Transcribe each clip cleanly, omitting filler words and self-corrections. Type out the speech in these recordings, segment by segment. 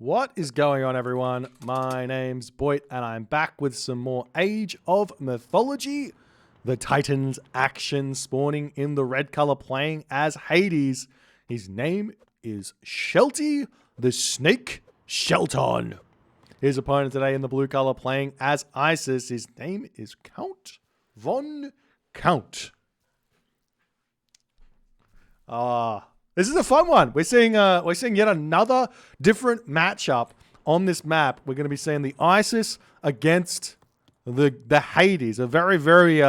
What is going on, everyone? My name's Boit, and I'm back with some more Age of Mythology. The Titans action spawning in the red color, playing as Hades. His name is Shelty the Snake Shelton. His opponent today in the blue color, playing as Isis. His name is Count Von Count. This is a fun one. We're seeing yet another different matchup on this map. We're going to be seeing the Isis against the Hades. A very, very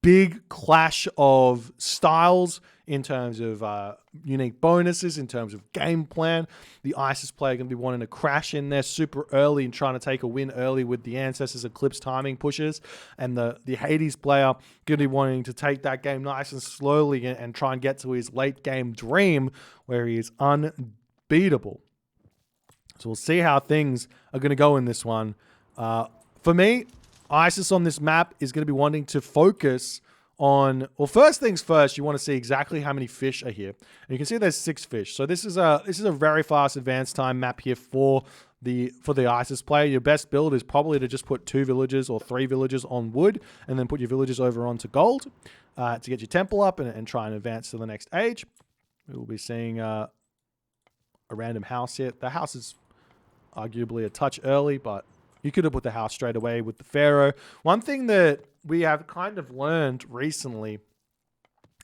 big clash of styles in terms of unique bonuses, in terms of game plan. The Isis player going to be wanting to crash in there super early and trying to take a win early with the Ancestors Eclipse timing pushes. And the Hades player going to be wanting to take that game nice and slowly and try and get to his late game dream where he is unbeatable. So we'll see how things are going to go in this one. For me, Isis on this map is going to be wanting to focus on, well, first things first, you want to see exactly how many fish are here. And you can see there's 6 fish. So this is a very fast advance time map here for the Isis player. Your best build is probably to just put 2 villagers or 3 villagers on wood and then put your villagers over onto gold to get your temple up and try and advance to the next age. We will be seeing a random house here. The house is arguably a touch early, but you could have put the house straight away with the Pharaoh. One thing that we have kind of learned recently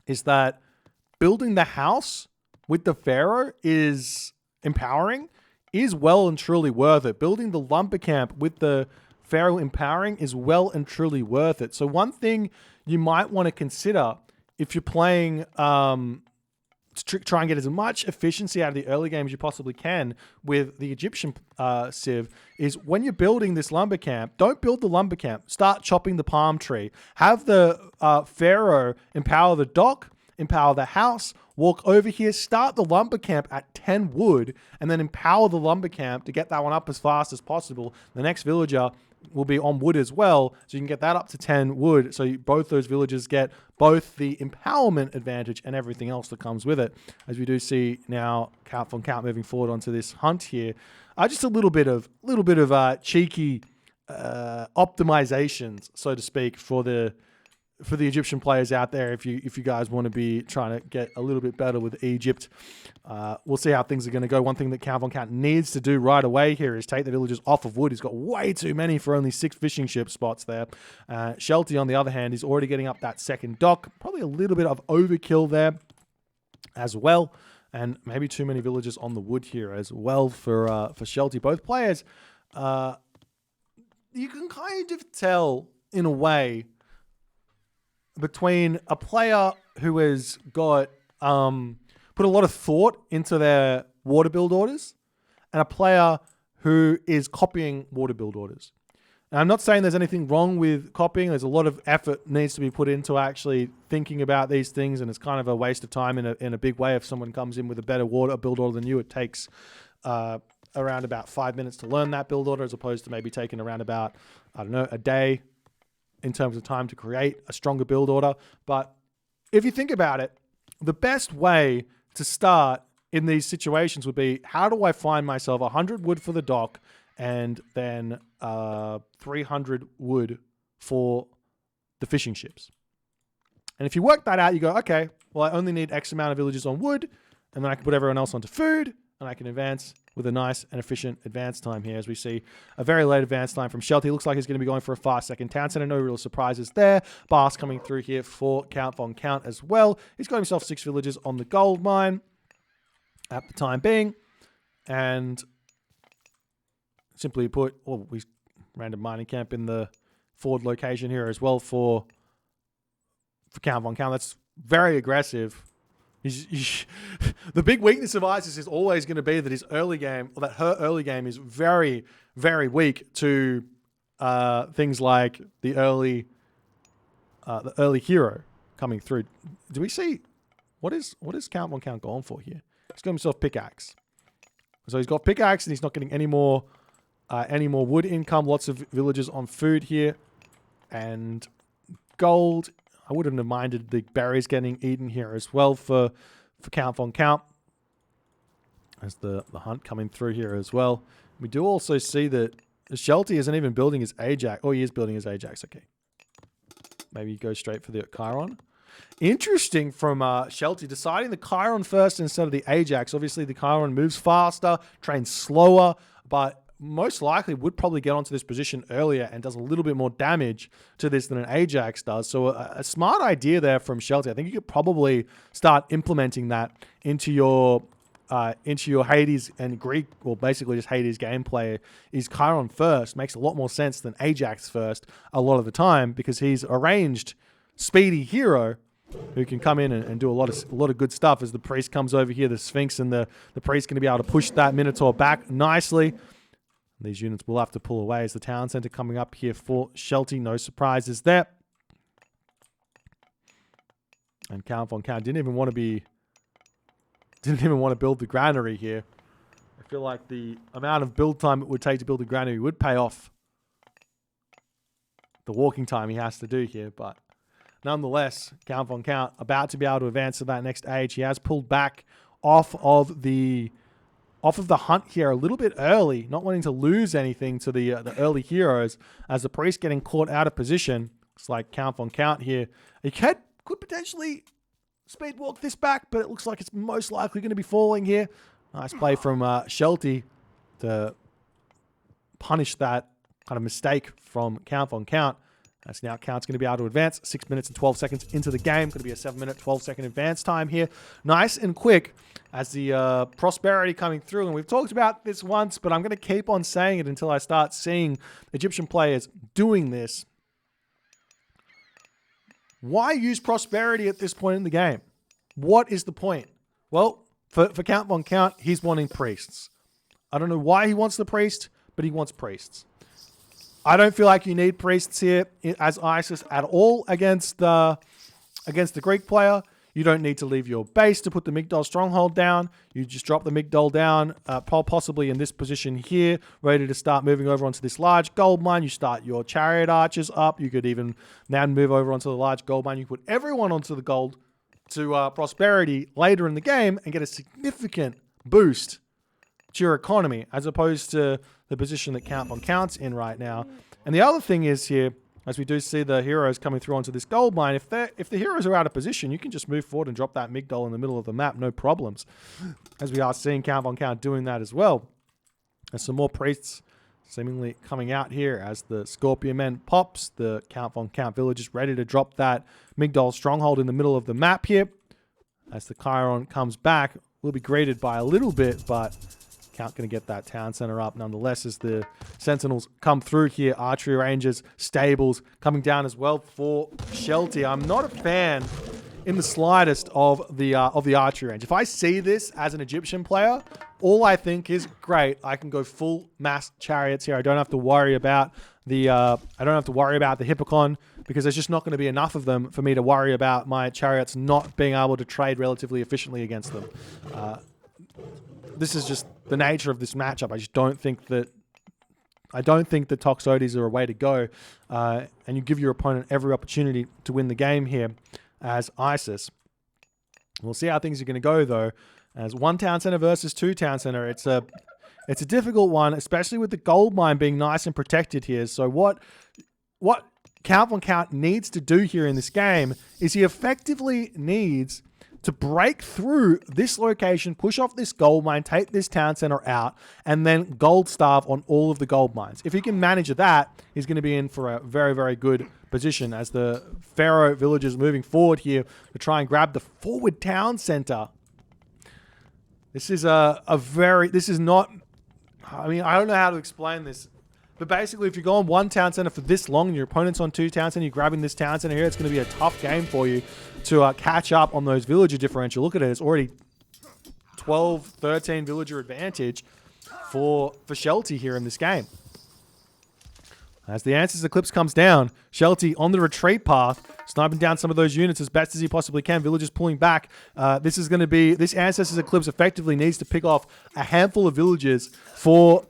is that building the house with the Pharaoh is empowering, is well and truly worth it. Building the lumber camp with the Pharaoh empowering is well and truly worth it. So one thing you might want to consider if you're playing to try and get as much efficiency out of the early game as you possibly can with the Egyptian Civ is when you're building this lumber camp, don't build the lumber camp. Start chopping the palm tree. Have the Pharaoh empower the dock, empower the house, walk over here, start the lumber camp at 10 wood, and then empower the lumber camp to get that one up as fast as possible. The next villager will be on wood as well, so you can get that up to 10 wood, so both those villagers get both the empowerment advantage and everything else that comes with it. As we do see now, Count Von Count moving forward onto this hunt here, just a little bit of cheeky optimizations, so to speak, for the Egyptian players out there. If you guys want to be trying to get a little bit better with Egypt, we'll see how things are going to go. One thing that Count Von Count needs to do right away here is take the villagers off of wood. He's got way too many for only 6 fishing ship spots there. Shelty, on the other hand, is already getting up that second dock. Probably a little bit of overkill there as well. And maybe too many villagers on the wood here as well for Shelty. Both players, you can kind of tell in a way between a player who has got put a lot of thought into their water build orders and a player who is copying water build orders. And I'm not saying there's anything wrong with copying. There's a lot of effort needs to be put into actually thinking about these things, and it's kind of a waste of time in a big way. If someone comes in with a better water build order than you, it takes around about 5 minutes to learn that build order, as opposed to maybe taking around about, I don't know, a day in terms of time to create a stronger build order. But if you think about it, the best way to start in these situations would be, how do I find myself 100 wood for the dock and then 300 wood for the fishing ships? And if you work that out, you go, okay, well, I only need X amount of villagers on wood, and then I can put everyone else onto food, and I can advance with a nice and efficient advance time here. As we see a very late advance time from Shelty. Looks like he's going to be going for a fast second town center. No real surprises there. Bas coming through here for Count Von Count as well. He's got himself 6 villagers on the gold mine at the time being. And simply put, we random mining camp in the forward location here as well for Count Von Count. That's very aggressive. The big weakness of Isis is always going to be that his early game, or that her early game, is very, very weak to things like the early hero coming through. Do we see what is Count Von Count going for here? He's got himself pickaxe. So he's got pickaxe and he's not getting any more wood income. Lots of villagers on food here and gold. I wouldn't have minded the berries getting eaten here as well for Count Von Count. as the hunt coming through here as well. We do also see that Shelty isn't even building his Ajax. Oh, he is building his Ajax. Okay. Maybe he goes straight for the Chiron. Interesting from Shelty deciding the Chiron first instead of the Ajax. Obviously, the Chiron moves faster, trains slower, but most likely would probably get onto this position earlier and does a little bit more damage to this than an Ajax does. So a smart idea there from Shelty. I think you could probably start implementing that into your Hades and Greek, or basically just Hades gameplay. Is Chiron first makes a lot more sense than Ajax first a lot of the time, because he's a ranged, speedy hero who can come in and do a lot of good stuff. As the priest comes over here, the Sphinx and the priest going to be able to push that Minotaur back nicely. These units will have to pull away as the town center coming up here for Shelty. No surprises there. And Count Von Count didn't even want to build the granary here. I feel like the amount of build time it would take to build a granary would pay off the walking time he has to do here. But nonetheless, Count Von Count about to be able to advance to that next age. He has pulled back off of the hunt here a little bit early, not wanting to lose anything to the early heroes, as the priest getting caught out of position. It's like Count Von Count here. He could potentially speed walk this back, but it looks like it's most likely going to be falling here. Nice play from Shelty to punish that kind of mistake from Count Von Count. As now Count's going to be able to advance 6 minutes and 12 seconds into the game. Going to be a 7-minute, 12-second advance time here. Nice and quick as the prosperity coming through. And we've talked about this once, but I'm going to keep on saying it until I start seeing Egyptian players doing this. Why use prosperity at this point in the game? What is the point? Well, for Count Von Count, he's wanting priests. I don't know why he wants the priest, but he wants priests. I don't feel like you need priests here as Isis at all against the Greek player. You don't need to leave your base to put the Migdol stronghold down. You just drop the Migdol down, possibly in this position here, ready to start moving over onto this large gold mine. You start your chariot archers up. You could even now move over onto the large gold mine. You put everyone onto the gold to prosperity later in the game and get a significant boost to your economy, as opposed to the position that Count Von Count's in right now. And the other thing is here, as we do see the heroes coming through onto this gold mine, if the heroes are out of position, you can just move forward and drop that Migdol in the middle of the map, no problems. As we are seeing Count Von Count doing that as well. There's some more priests seemingly coming out here as the Scorpion Men pops. The Count Von Count village is ready to drop that Migdol stronghold in the middle of the map here. As the Chiron comes back, we'll be greeted by a little bit, but Count going to get that town center up nonetheless as the Sentinels come through here. Archery Rangers, Stables coming down as well for Shelty. I'm not a fan in the slightest of the Archery Range. If I see this as an Egyptian player, all I think is, great, I can go full mass chariots here. I don't have to worry about the Hippocon, because there's just not going to be enough of them for me to worry about my chariots not being able to trade relatively efficiently against them. This is just the nature of this matchup. I don't think the Toxotes are a way to go, and you give your opponent every opportunity to win the game here as Isis. We'll see how things are going to go, though, as 1 town center versus 2 town center. It's a difficult one, especially with the gold mine being nice and protected here. So what Count Von Count needs to do here in this game is he effectively needs to break through this location, push off this gold mine, take this town center out, and then gold starve on all of the gold mines. If he can manage that, he's going to be in for a very, very good position as the Pharaoh villagers moving forward here to try and grab the forward town center. This is I don't know how to explain this. But basically, if you go on 1 town center for this long and your opponent's on 2 town center, you're grabbing this town center here, it's going to be a tough game for you to catch up on those villager differential. Look at it. It's already 12, 13 villager advantage for Shelty here in this game. As the Ancestors Eclipse comes down, Shelty on the retreat path, sniping down some of those units as best as he possibly can. Villagers pulling back. This Ancestors Eclipse effectively needs to pick off a handful of villagers for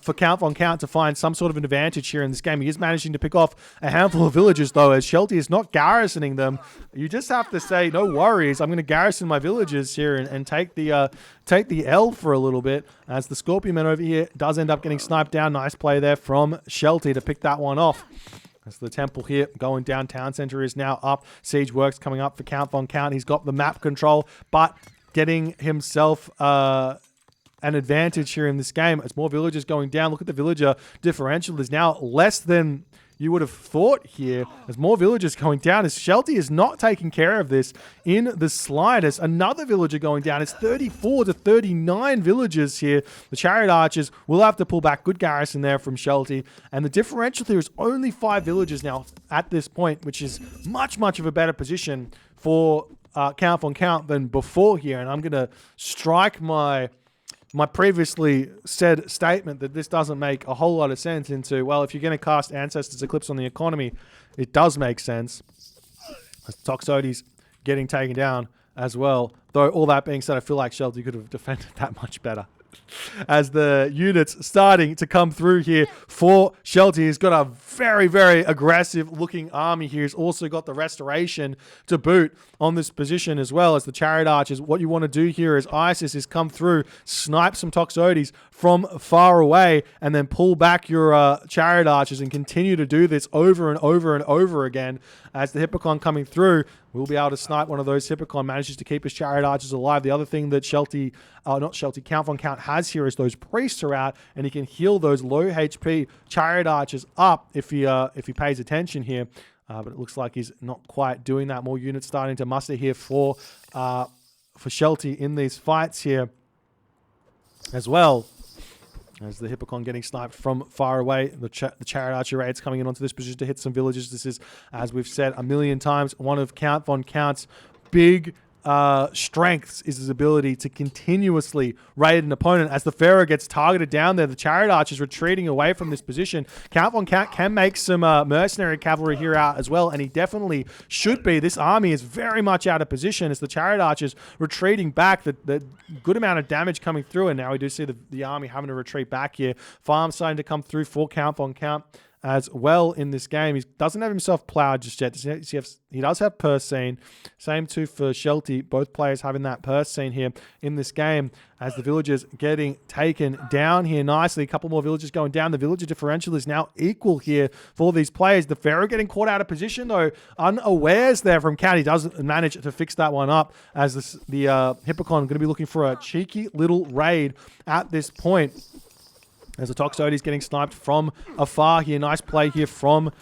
for Count Von Count to find some sort of an advantage here in this game. He is managing to pick off a handful of villagers, though, as Shelty is not garrisoning them. You just have to say, no worries, I'm going to garrison my villagers here and take the L for a little bit, as the Scorpionman over here does end up getting sniped down. Nice play there from Shelty to pick that one off. As the temple here going down, town center is now up. Siege works coming up for Count Von Count. He's got the map control, but getting himself an advantage here in this game as more villagers going down. Look at the villager differential is now less than you would have thought here. As more villagers going down, as Shelty is not taking care of this in the slightest. Another villager going down. It's 34 to 39 villagers here. The Chariot Archers will have to pull back. Good garrison there from Shelty. And the differential here is only 5 villagers now at this point, which is much, much of a better position for Count Von Count than before here. And I'm going to strike my previously said statement that this doesn't make a whole lot of sense into, well, if you're going to cast Ancestors Eclipse on the economy, it does make sense. Toxotes getting taken down as well. Though, all that being said, I feel like Shelty could have defended that much better. As the units starting to come through here for Shelty. He's got a very, very aggressive looking army here. He's also got the restoration to boot on this position as well as the Chariot Archers. What you want to do here is Isis is come through, snipe some Toxotes from far away, and then pull back your Chariot Archers and continue to do this over and over and over again. As the Hippocon coming through, we'll be able to snipe one of those. Hippocon manages to keep his Chariot Archers alive. The other thing that Count Von Count has here is those priests are out, and he can heal those low HP Chariot Archers up if he pays attention here. But it looks like he's not quite doing that. More units starting to muster here for Shelty in these fights here as well. As the Hippocon getting sniped from far away. The Chariot Archer raids coming in onto this position to hit some villages. This is, as we've said a million times, one of Count Von Count's big strengths is his ability to continuously raid an opponent. As the Pharaoh gets targeted down there, the Chariot Archers retreating away from this position. Count Von Count can make some mercenary cavalry here out as well, and he definitely should be. This army is very much out of position as the Chariot Archers retreating back. The good amount of damage coming through, and now we do see the army having to retreat back here. Farms starting to come through for Count Von Count as well in this game. He doesn't have himself plowed just yet. He does have purse scene. Same too for Shelty. Both players having that purse scene here in this game as the villagers getting taken down here nicely. A couple more villagers going down. The villager differential is now equal here for these players. The Pharaoh getting caught out of position though. Unawares there from Count. He does manage to fix that one up as the Hippocon going to be looking for a cheeky little raid at this point. As the Toxotes getting sniped from afar here. Nice play here from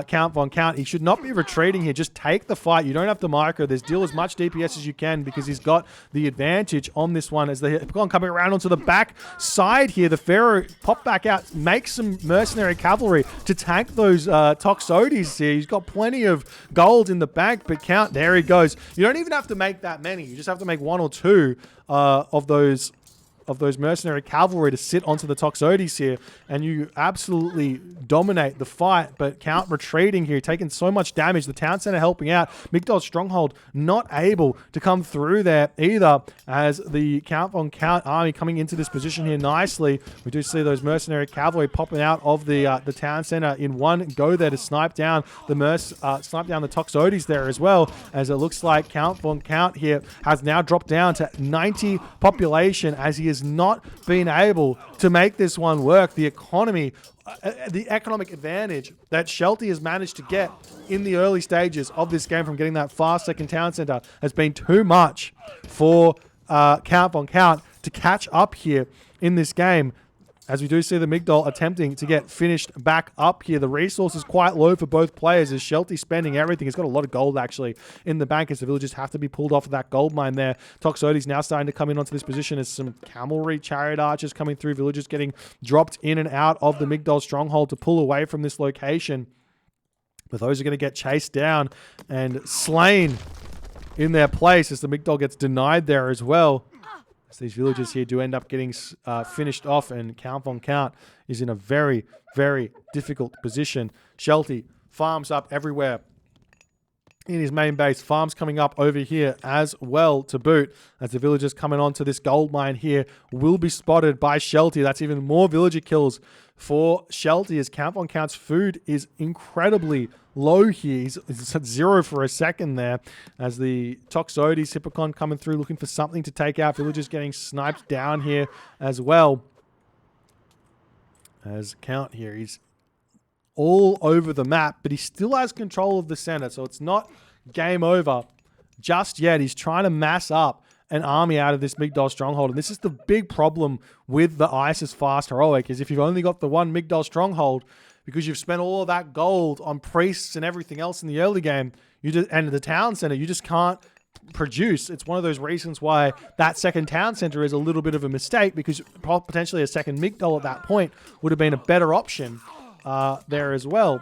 Count Von Count. He should not be retreating here. Just take the fight. You don't have to micro. There's deal as much DPS as you can because he's got the advantage on this one. As the Hippocon coming around onto the back side here, the Pharaoh pop back out, make some mercenary cavalry to tank those Toxotes here. He's got plenty of gold in the bank, but Count, there he goes. You don't even have to make that many. You just have to make 1 or 2 of those mercenary cavalry to sit onto the Toxotes here, and you absolutely dominate the fight. But Count retreating here, taking so much damage. The town center helping out. Migdol's stronghold not able to come through there either, as the Count Von Count army coming into this position here nicely. We do see those mercenary cavalry popping out of the town center in one go there to snipe down the Toxotes there as well, as it looks like Count Von Count here has now dropped down to 90 population as he has not been able to make this one work. The economic advantage that Shelty has managed to get in the early stages of this game from getting that fast second town center has been too much for Count Von Count to catch up here in this game. As we do see the Migdol attempting to get finished back up here. The resource is quite low for both players as Shelty spending everything. He's got a lot of gold actually in the bank as the villagers have to be pulled off of that gold mine there. Toxotes now starting to come in onto this position as some cavalry Chariot Archers coming through. Villagers getting dropped in and out of the Migdol stronghold to pull away from this location. But those are going to get chased down and slain in their place as the Migdol gets denied there as well. So these villagers here do end up getting finished off, and Count Von Count is in a very, very difficult position. Shelty farms up everywhere in his main base. Farms coming up over here as well to boot, as the villagers coming onto this gold mine here will be spotted by Shelty. That's even more villager kills for Shelty, as Count Von Count's food is incredibly low here. He's at 0 for a second there, as the Toxotes Hippocon coming through looking for something to take out. Villagers getting sniped down here as well. As Count here, he's all over the map, but he still has control of the center, so it's not game over just yet. He's trying to mass up an army out of this Migdol stronghold, and this is the big problem with the ISIS Fast Heroic, is if you've only got the one Migdol stronghold, because you've spent all of that gold on priests and everything else in the early game, and the town center, you just can't produce. It's one of those reasons why that second town center is a little bit of a mistake, because potentially a second Migdol at that point would have been a better option there as well,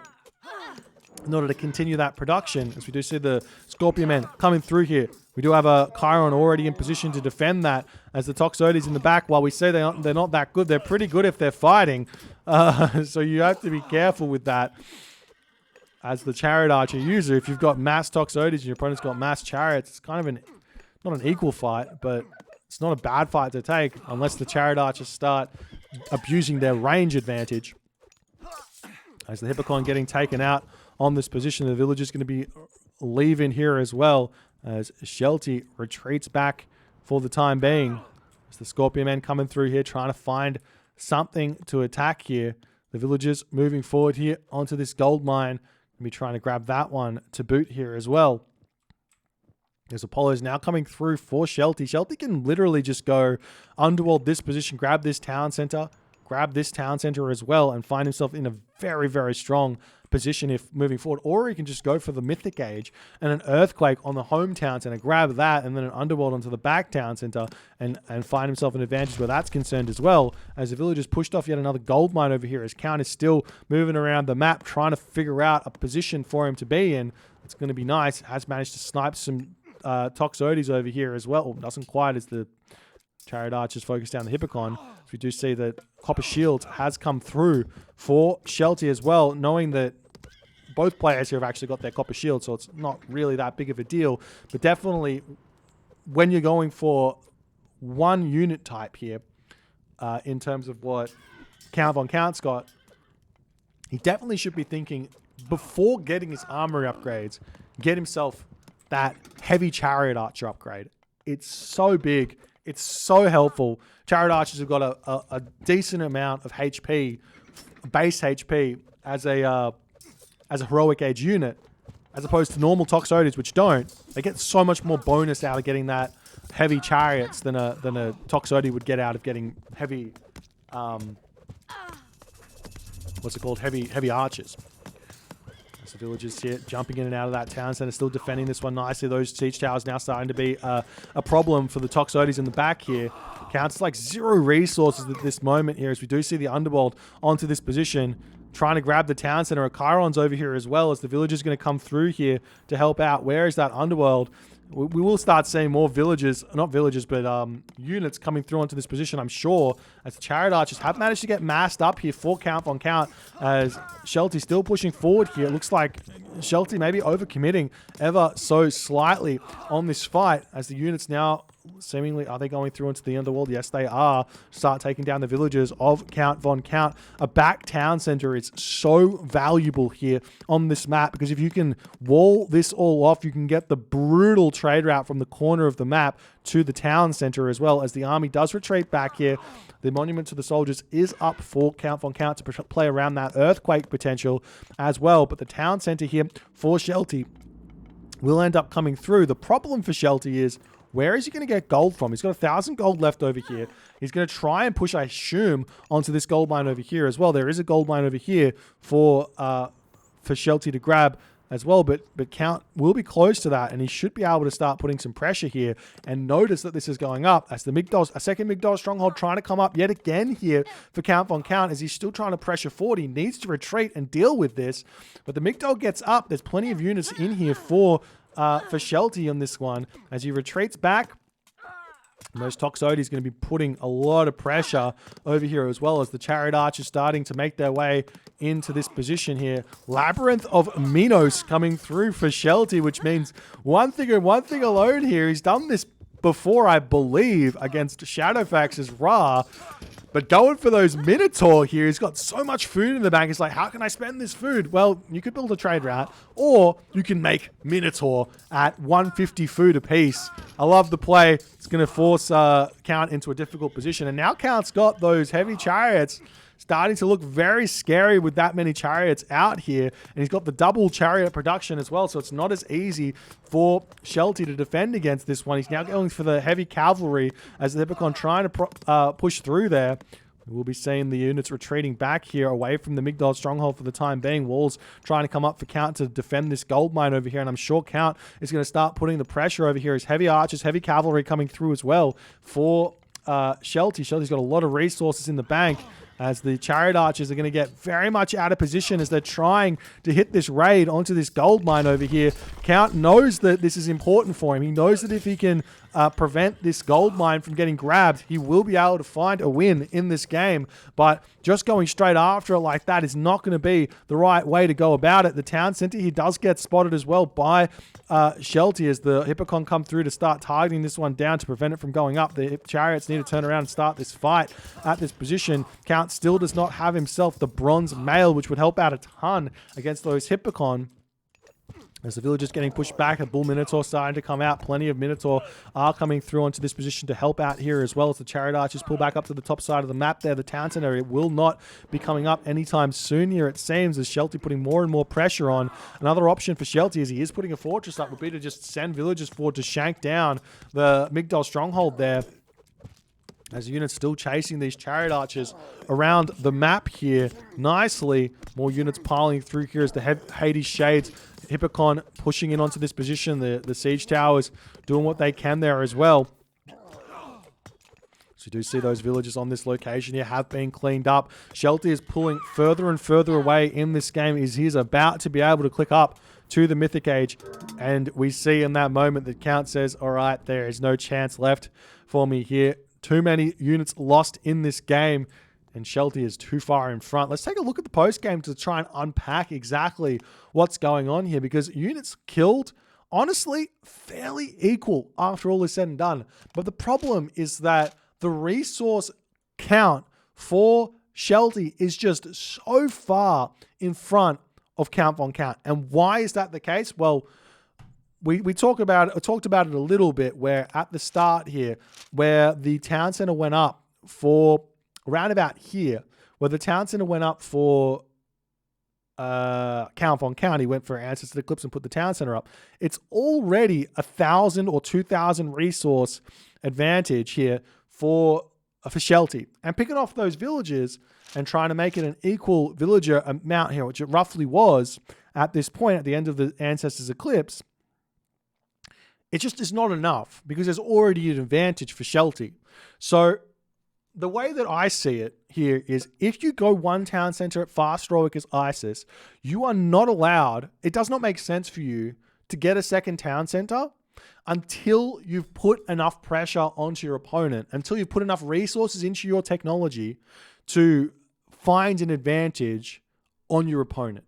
in order to continue that production. As we do see the Scorpion Men coming through here, we do have a Chiron already in position to defend that, as the Toxotes in the back. While we say they're not that good, they're pretty good if they're fighting, so you have to be careful with that as the Chariot Archer user. If you've got mass Toxotes and your opponent's got mass Chariots, it's kind of not an equal fight, but it's not a bad fight to take unless the Chariot Archers start abusing their range advantage. As the Hippocon getting taken out on this position, the villager's going to be leaving here as well, as Shelty retreats back for the time being. As the Scorpion Men coming through here, trying to find something to attack here. The villagers moving forward here onto this gold mine. Going to be trying to grab that one to boot here as well. As Apollo's now coming through for Shelty. Shelty can literally just go underworld this position, grab this town center, grab this town center as well, and find himself in a very, very strong position if moving forward. Or he can just go for the Mythic Age and an Earthquake on the home town center, grab that, and then an Underworld onto the back town center, and find himself an advantage where that's concerned as well. As the villagers pushed off yet another gold mine over here, as Count is still moving around the map, trying to figure out a position for him to be in. It's going to be nice. Has managed to snipe some Toxotes over here as well. Doesn't quite, as the Chariot Archers focus down the Hippocon. So we do see that Copper Shield has come through for Shelty as well, knowing that both players here have actually got their Copper Shield, so it's not really that big of a deal. But definitely, when you're going for one unit type here, in terms of what Count Von Count's got, he definitely should be thinking, before getting his armory upgrades, get himself that heavy Chariot Archer upgrade. It's so big. It's so helpful. Chariot Archers have got a decent amount of HP, base HP, as a heroic age unit, as opposed to normal Toxotes, which don't. They get so much more bonus out of getting that heavy chariots than a Toxotes would get out of getting heavy, what's it called? Heavy archers. The villagers here jumping in and out of that town center, still defending this one nicely. Those siege towers now starting to be a problem for the Toxotes in the back here. Counts like 0 resources at this moment here, as we do see the Underworld onto this position, trying to grab the town center. Chiron's over here as well, as the villagers going to come through here to help out. Where is that Underworld? We will start seeing more villagers, not villagers, but units coming through onto this position, I'm sure, as the Chariot Archers have managed to get massed up here for Count Von Count, as Shelty still pushing forward here. It looks like Shelty maybe overcommitting ever so slightly on this fight, as the units now seemingly, are they going through into the Underworld? Yes, they are. Start taking down the villagers of Count Von Count. A back town center is so valuable here on this map, because if you can wall this all off, you can get the brutal trade route from the corner of the map to the town center as well. As the army does retreat back here, the Monument to the Soldiers is up for Count Von Count to play around that Earthquake potential as well. But the town center here for Shelty will end up coming through. The problem for Shelty is, where is he going to get gold from? He's got 1,000 gold left over here. He's going to try and push, I assume, onto this gold mine over here as well. There is a gold mine over here for Shelty to grab as well, but Count will be close to that, and he should be able to start putting some pressure here. And notice that this is going up as a second Migdol stronghold trying to come up yet again here for Count Von Count, as he's still trying to pressure forward. He needs to retreat and deal with this, but the Migdol gets up. There's plenty of units in here for Shelty on this one, as he retreats back And those Toxotes is going to be putting a lot of pressure over here as well as the Chariot Archers starting to make their way into this position here. Labyrinth of Minos coming through for Shelty, which means one thing alone here. He's done this before, I believe, against Shadowfax's Ra. But going for those Minotaur here, he's got so much food in the bank. It's like, how can I spend this food? Well, you could build a trade route, or you can make Minotaur at 150 food apiece. I love the play. It's going to force Count into a difficult position. And now Count's got those heavy chariots starting to look very scary with that many chariots out here. And he's got the double chariot production as well, so it's not as easy for Shelty to defend against this one. He's now going for the heavy cavalry as the Hippocon trying to push through there. We'll be seeing the units retreating back here away from the Migdol stronghold for the time being. Walls trying to come up for Count to defend this gold mine over here. And I'm sure Count is going to start putting the pressure over here. His heavy archers, heavy cavalry coming through as well for Shelty. Shelty's got a lot of resources in the bank, as the Chariot Archers are going to get very much out of position as they're trying to hit this raid onto this gold mine over here. Count knows that this is important for him. He knows that if he can prevent this gold mine from getting grabbed, he will be able to find a win in this game. But just going straight after it like that is not going to be the right way to go about it. The town center, he does get spotted as well by Shelty as the Hippocon come through to start targeting this one down to prevent it from going up. The Chariots need to turn around and start this fight at this position. Count still does not have himself the bronze mail, which would help out a ton against those Hippocon. As the villagers getting pushed back, a Bull Minotaur starting to come out. Plenty of Minotaur are coming through onto this position to help out here as well as the Chariot Archers pull back up to the top side of the map there. The town center, it will not be coming up anytime soon here, it seems, as Shelty putting more and more pressure on. Another option for Shelty, as he is putting a fortress up, would be to just send villagers forward to shank down the Migdol stronghold there. As the unit's still chasing these Chariot Archers around the map here nicely. More units piling through here as the Hades Shades Hippocon pushing in onto this position. The siege towers doing what they can there as well. So you do see those villagers on this location here have been cleaned up. Shelty is pulling further and further away in this game. He's about to be able to click up to the Mythic Age. And we see in that moment that Count says, all right, there is no chance left for me here. Too many units lost in this game, and Shelty is too far in front. Let's take a look at the post-game to try and unpack exactly what's going on here, because units killed, honestly, fairly equal after all is said and done. But the problem is that the resource count for Shelty is just so far in front of Count Von Count. And why is that the case? Well, we talked about it a little bit, where at the start here, where the town center went up for around about here, where the town center went up for Count Von Count, he went for Answers to the Eclipse and put the town center up. It's already 1,000 or 2,000 resource advantage here for Shelty. And picking off those villages and trying to make it an equal villager amount here, which it roughly was at this point at the end of the Ancestors Eclipse, it just is not enough, because there's already an advantage for Shelty. So the way that I see it here is, if you go one town center at fast heroic as Isis, you are not allowed, it does not make sense for you to get a second town center until you've put enough pressure onto your opponent, until you've put enough resources into your technology to find an advantage on your opponent.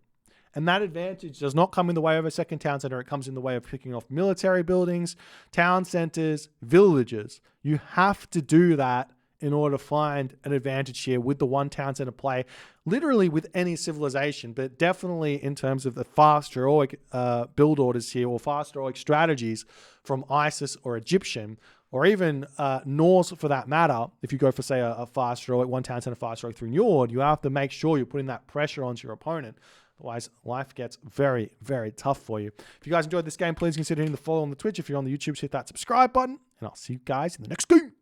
And that advantage does not come in the way of a second town center. It comes in the way of picking off military buildings, town centers, villages. You have to do that in order to find an advantage here with the one town center play, literally with any civilization, but definitely in terms of the fast heroic build orders here, or fast heroic strategies from Isis or Egyptian, or even Norse for that matter. If you go for, say, a fast heroic, one town center fast heroic through Njord, you have to make sure you're putting that pressure onto your opponent. Otherwise, life gets very, very tough for you. If you guys enjoyed this game, please consider hitting the follow on the Twitch. If you're on the YouTube, hit that subscribe button, and I'll see you guys in the next game.